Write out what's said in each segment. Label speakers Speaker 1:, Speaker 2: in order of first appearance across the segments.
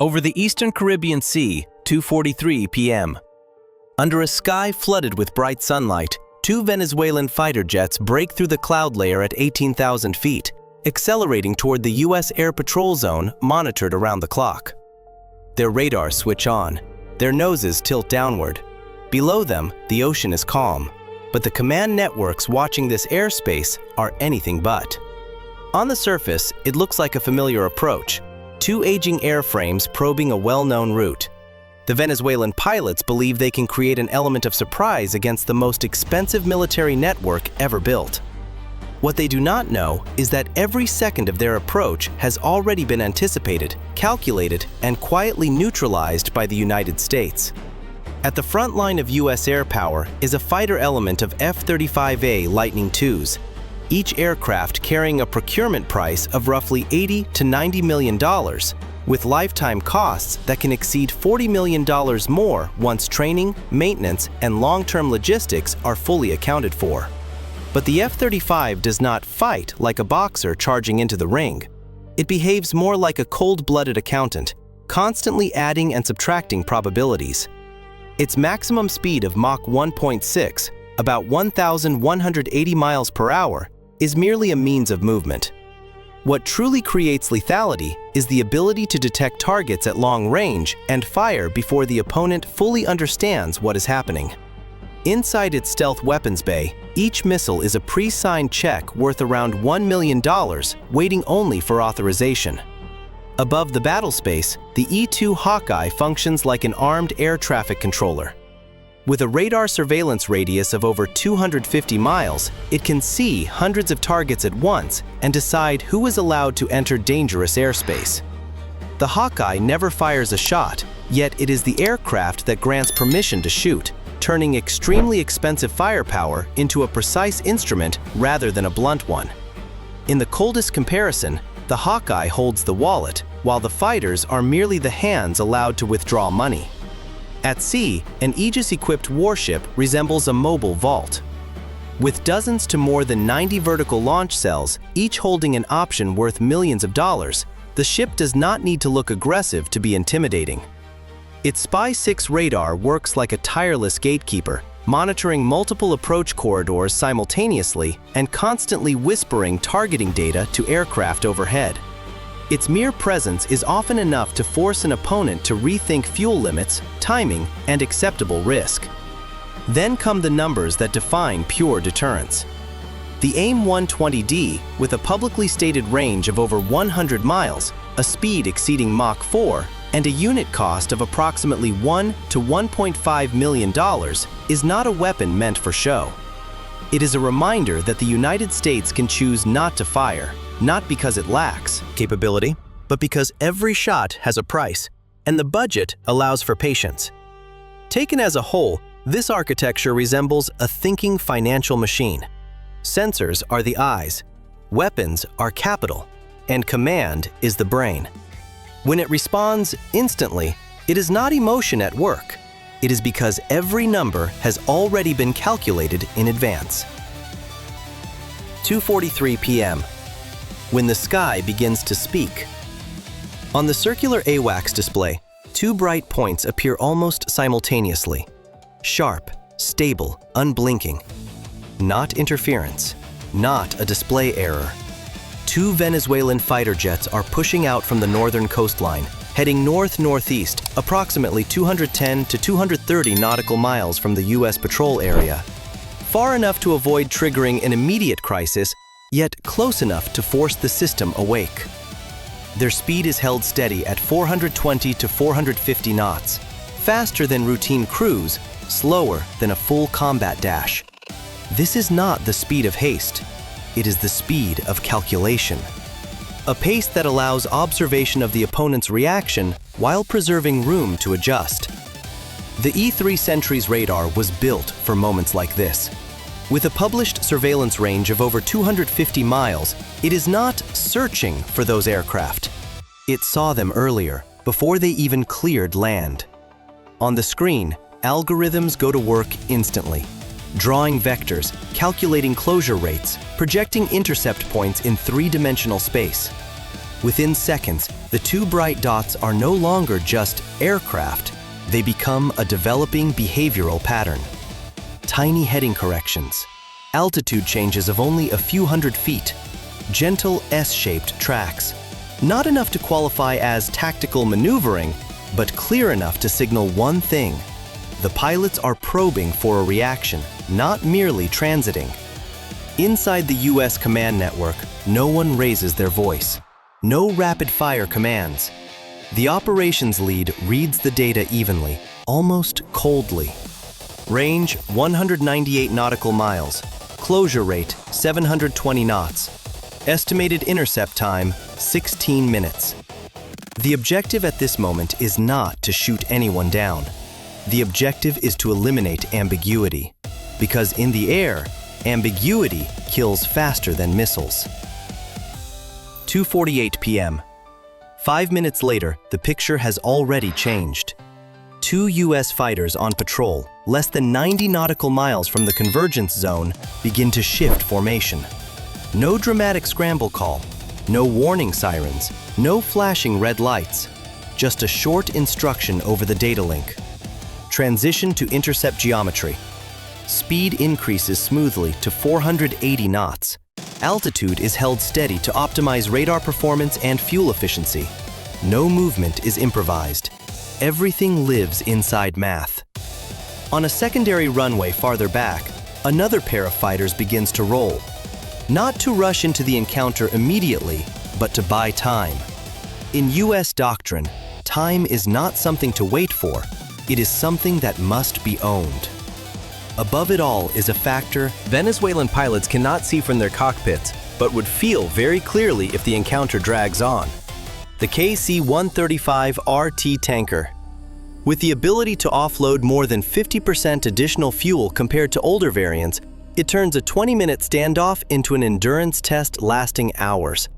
Speaker 1: Over the eastern Caribbean Sea, 2:43 p.m. Under a sky flooded with bright sunlight, two Venezuelan fighter jets break through the cloud layer at 18,000 feet, accelerating toward the U.S. air patrol zone monitored around the clock. Their radars switch on. Their noses tilt downward. Below them, the ocean is calm, but the command networks watching this airspace are anything but. On the surface, it looks like a familiar approach. Two aging airframes probing a well-known route. The Venezuelan pilots believe they can create an element of surprise against the most expensive military network ever built. What they do not know is that every second of their approach has already been anticipated, calculated, and quietly neutralized by the United States. At the front line of U.S. air power is a fighter element of F-35A Lightning IIs, each aircraft carrying a procurement price of roughly $80 to $90 million, with lifetime costs that can exceed $40 million more once training, maintenance, and long-term logistics are fully accounted for. But the F-35 does not fight like a boxer charging into the ring. It behaves more like a cold-blooded accountant, constantly adding and subtracting probabilities. Its maximum speed of Mach 1.6, about 1,180 miles per hour, is merely a means of movement. What truly creates lethality is the ability to detect targets at long range and fire before the opponent fully understands what is happening. Inside its stealth weapons bay, each missile is a pre-signed check worth around $1 million, waiting only for authorization. Above the battle space, the E-2 Hawkeye functions like an armed air traffic controller. With a radar surveillance radius of over 250 miles, it can see hundreds of targets at once and decide who is allowed to enter dangerous airspace. The Hawkeye never fires a shot, yet it is the aircraft that grants permission to shoot, turning extremely expensive firepower into a precise instrument rather than a blunt one. In the coldest comparison, the Hawkeye holds the wallet, while the fighters are merely the hands allowed to withdraw money. At sea, an Aegis-equipped warship resembles a mobile vault. With dozens to more than 90 vertical launch cells, each holding an option worth millions of dollars, the ship does not need to look aggressive to be intimidating. Its Spy-6 radar works like a tireless gatekeeper, monitoring multiple approach corridors simultaneously and constantly whispering targeting data to aircraft overhead. Its mere presence is often enough to force an opponent to rethink fuel limits, timing, and acceptable risk. Then come the numbers that define pure deterrence. The AIM-120D, with a publicly stated range of over 100 miles, a speed exceeding Mach 4, and a unit cost of approximately $1 to $1.5 million, is not a weapon meant for show. It is a reminder that the United States can choose not to fire, not because it lacks capability, but because every shot has a price, and the budget allows for patience. Taken as a whole, this architecture resembles a thinking financial machine. Sensors are the eyes, weapons are capital, and command is the brain. When it responds instantly, it is not emotion at work. It is because every number has already been calculated in advance. 2:43 p.m. When the sky begins to speak. On the circular AWACS display, two bright points appear almost simultaneously. Sharp, stable, unblinking. Not interference, not a display error. Two Venezuelan fighter jets are pushing out from the northern coastline, heading north-northeast, approximately 210 to 230 nautical miles from the U.S. patrol area. Far enough to avoid triggering an immediate crisis, yet close enough to force the system awake. Their speed is held steady at 420 to 450 knots, faster than routine cruise, slower than a full combat dash. This is not the speed of haste. It is the speed of calculation. A pace that allows observation of the opponent's reaction while preserving room to adjust. The E-3 Sentry's radar was built for moments like this. With a published surveillance range of over 250 miles, it is not searching for those aircraft. It saw them earlier, before they even cleared land. On the screen, algorithms go to work instantly, drawing vectors, calculating closure rates, projecting intercept points in three-dimensional space. Within seconds, The two bright dots are no longer just aircraft, they become a developing behavioral pattern. Tiny heading corrections, altitude changes of only a few hundred feet, gentle S-shaped tracks. Not enough to qualify as tactical maneuvering, but clear enough to signal one thing. The pilots are probing for a reaction, not merely transiting. Inside the US command network, no one raises their voice. No rapid-fire commands. The operations lead reads the data evenly, almost coldly. Range 198 nautical miles. Closure rate 720 knots. Estimated intercept time 16 minutes. The objective at this moment is not to shoot anyone down. The objective is to eliminate ambiguity, because in the air, ambiguity kills faster than missiles. 2:48 p.m. 5 minutes later, the picture has already changed. Two US fighters on patrol, less than 90 nautical miles from the convergence zone, begin to shift formation. No dramatic scramble call, no warning sirens, no flashing red lights, just a short instruction over the data link. Transition to intercept geometry. Speed increases smoothly to 480 knots. Altitude is held steady to optimize radar performance and fuel efficiency. No movement is improvised. Everything lives inside math. On a secondary runway farther back, another pair of fighters begins to roll. Not to rush into the encounter immediately, but to buy time. In US doctrine, time is not something to wait for. It is something that must be owned. Above it all is a factor Venezuelan pilots cannot see from their cockpits, but would feel very clearly if the encounter drags on. The KC-135RT tanker. With the ability to offload more than 50% additional fuel compared to older variants, it turns a 20-minute standoff into an endurance test lasting hours.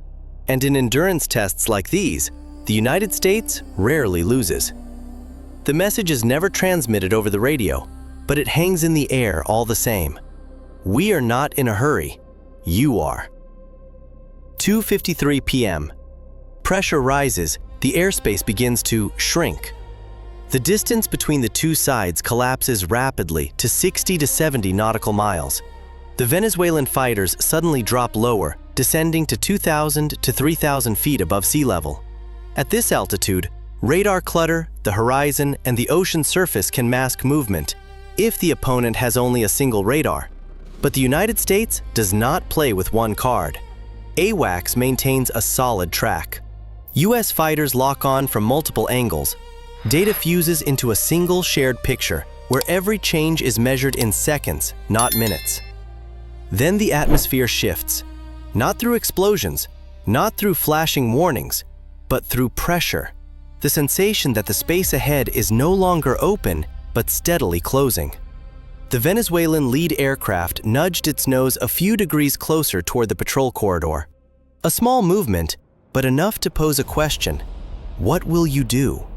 Speaker 1: And in endurance tests like these, the United States rarely loses. The message is never transmitted over the radio, but it hangs in the air all the same. We are not in a hurry. You are. 2:53 p.m. Pressure rises, the airspace begins to shrink. The distance between the two sides collapses rapidly to 60 to 70 nautical miles. The Venezuelan fighters suddenly drop lower, descending to 2,000 to 3,000 feet above sea level. At this altitude, radar clutter, the horizon, and the ocean surface can mask movement if the opponent has only a single radar. But the United States does not play with one card. AWACS maintains a solid track. US fighters lock on from multiple angles. Data fuses into a single shared picture where every change is measured in seconds, not minutes. Then the atmosphere shifts, not through explosions, not through flashing warnings, but through pressure. The sensation that the space ahead is no longer open, but steadily closing. The Venezuelan lead aircraft nudged its nose a few degrees closer toward the patrol corridor. A small movement, but enough to pose a question. What will you do?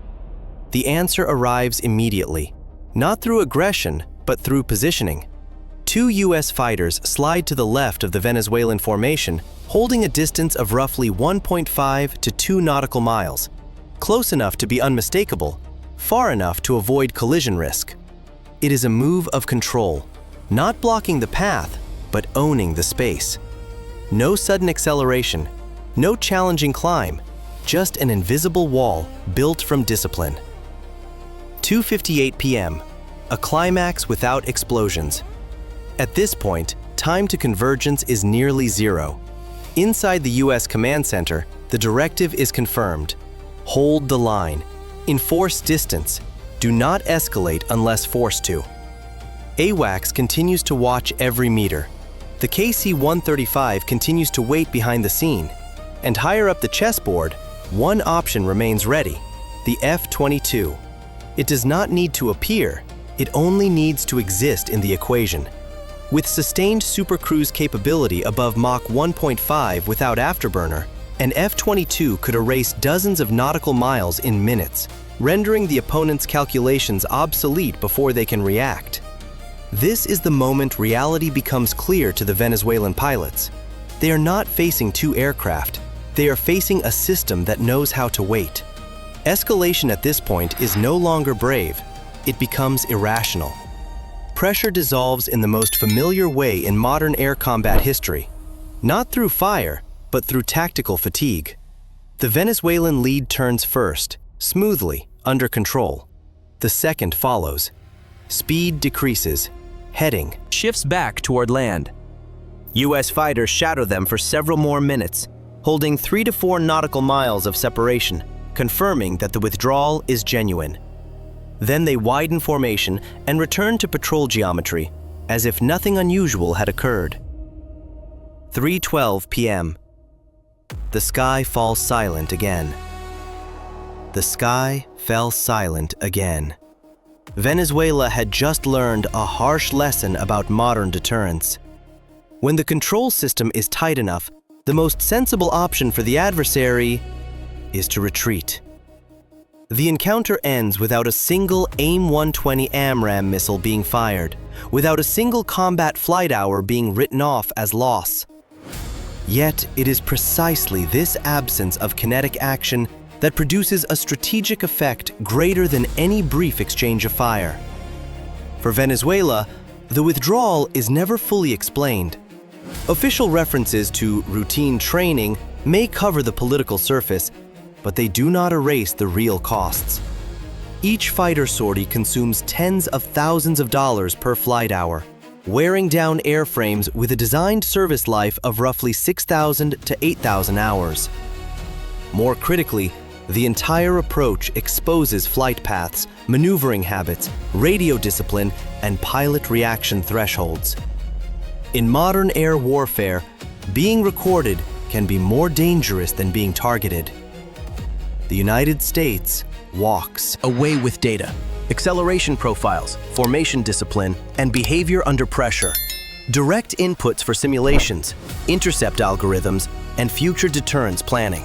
Speaker 1: The answer arrives immediately, not through aggression, but through positioning. Two US fighters slide to the left of the Venezuelan formation, holding a distance of roughly 1.5 to 2 nautical miles, close enough to be unmistakable, far enough to avoid collision risk. It is a move of control, not blocking the path, but owning the space. No sudden acceleration, no challenging climb, just an invisible wall built from discipline. 2:58 p.m., a climax without explosions. At this point, time to convergence is nearly zero. Inside the US command center, the directive is confirmed. Hold the line. Enforce distance. Do not escalate unless forced to. AWACS continues to watch every meter. The KC-135 continues to wait behind the scene. And higher up the chessboard, one option remains ready, the F-22. It does not need to appear, it only needs to exist in the equation. With sustained supercruise capability above Mach 1.5 without afterburner, an F-22 could erase dozens of nautical miles in minutes, rendering the opponent's calculations obsolete before they can react. This is the moment reality becomes clear to the Venezuelan pilots. They are not facing two aircraft. They are facing a system that knows how to wait. Escalation at this point is no longer brave. It becomes irrational. Pressure dissolves in the most familiar way in modern air combat history. Not through fire, but through tactical fatigue. The Venezuelan lead turns first, smoothly, under control. The second follows. Speed decreases. Heading shifts back toward land. U.S. fighters shadow them for several more minutes, holding 3 to 4 nautical miles of separation, confirming that the withdrawal is genuine. Then they widen formation and return to patrol geometry, as if nothing unusual had occurred. 3:12 p.m. The sky falls silent again. The sky fell silent again. Venezuela had just learned a harsh lesson about modern deterrence. When the control system is tight enough, the most sensible option for the adversary is to retreat. The encounter ends without a single AIM-120 AMRAAM missile being fired, without a single combat flight hour being written off as loss. Yet it is precisely this absence of kinetic action that produces a strategic effect greater than any brief exchange of fire. For Venezuela, the withdrawal is never fully explained. Official references to routine training may cover the political surface, but they do not erase the real costs. Each fighter sortie consumes tens of thousands of dollars per flight hour, wearing down airframes with a designed service life of roughly 6,000 to 8,000 hours. More critically, the entire approach exposes flight paths, maneuvering habits, radio discipline, and pilot reaction thresholds. In modern air warfare, being recorded can be more dangerous than being targeted. The United States walks away with data, acceleration profiles, formation discipline, and behavior under pressure. Direct inputs for simulations, intercept algorithms, and future deterrence planning.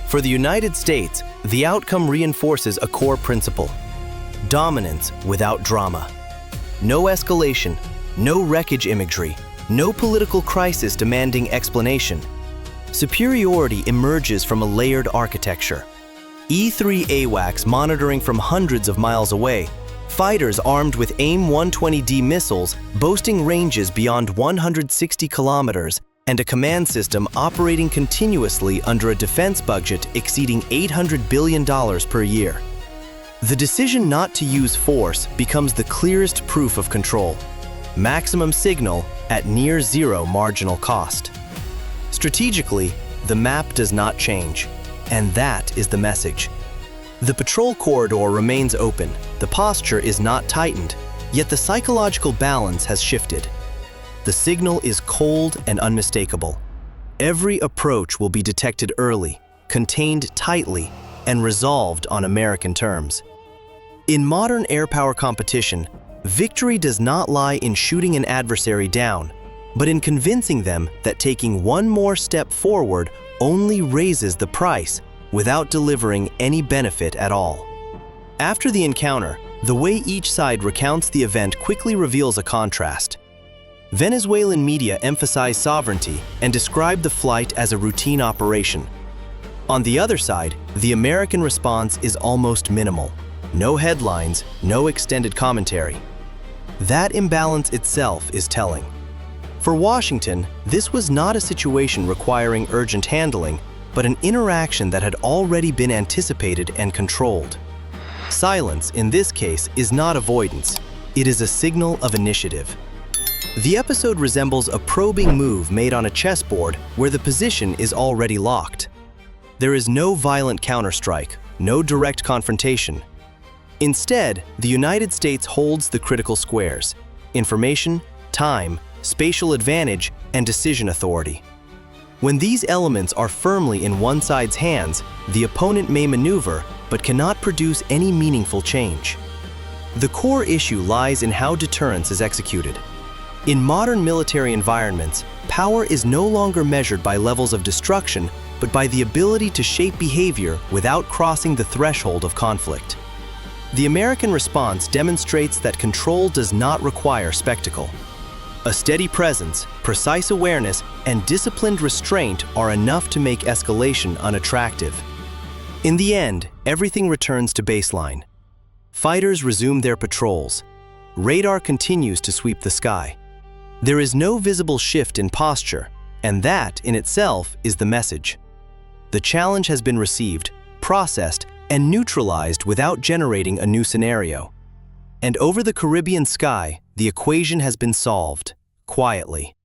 Speaker 1: For the United States, the outcome reinforces a core principle: dominance without drama. No escalation, no wreckage imagery, no political crisis demanding explanation. Superiority emerges from a layered architecture. E-3 AWACS monitoring from hundreds of miles away, fighters armed with AIM-120D missiles boasting ranges beyond 160 kilometers, and a command system operating continuously under a defense budget exceeding $800 billion per year. The decision not to use force becomes the clearest proof of control. Maximum signal at near zero marginal cost. Strategically, the map does not change, and that is the message. The patrol corridor remains open, the posture is not tightened, yet the psychological balance has shifted. The signal is cold and unmistakable. Every approach will be detected early, contained tightly, and resolved on American terms. In modern air power competition, victory does not lie in shooting an adversary down, but in convincing them that taking one more step forward only raises the price without delivering any benefit at all. After the encounter, the way each side recounts the event quickly reveals a contrast. Venezuelan media emphasize sovereignty and describe the flight as a routine operation. On the other side, the American response is almost minimal. No headlines, no extended commentary. That imbalance itself is telling. For Washington, this was not a situation requiring urgent handling, but an interaction that had already been anticipated and controlled. Silence, in this case, is not avoidance. It is a signal of initiative. The episode resembles a probing move made on a chessboard where the position is already locked. There is no violent counterstrike, no direct confrontation. Instead, the United States holds the critical squares: information, time, spatial advantage, and decision authority. When these elements are firmly in one side's hands, the opponent may maneuver, but cannot produce any meaningful change. The core issue lies in how deterrence is executed. In modern military environments, power is no longer measured by levels of destruction, but by the ability to shape behavior without crossing the threshold of conflict. The American response demonstrates that control does not require spectacle. A steady presence, precise awareness, and disciplined restraint are enough to make escalation unattractive. In the end, everything returns to baseline. Fighters resume their patrols. Radar continues to sweep the sky. There is no visible shift in posture, and that, in itself, is the message. The challenge has been received, processed, and neutralized without generating a new scenario. And over the Caribbean sky, the equation has been solved, quietly.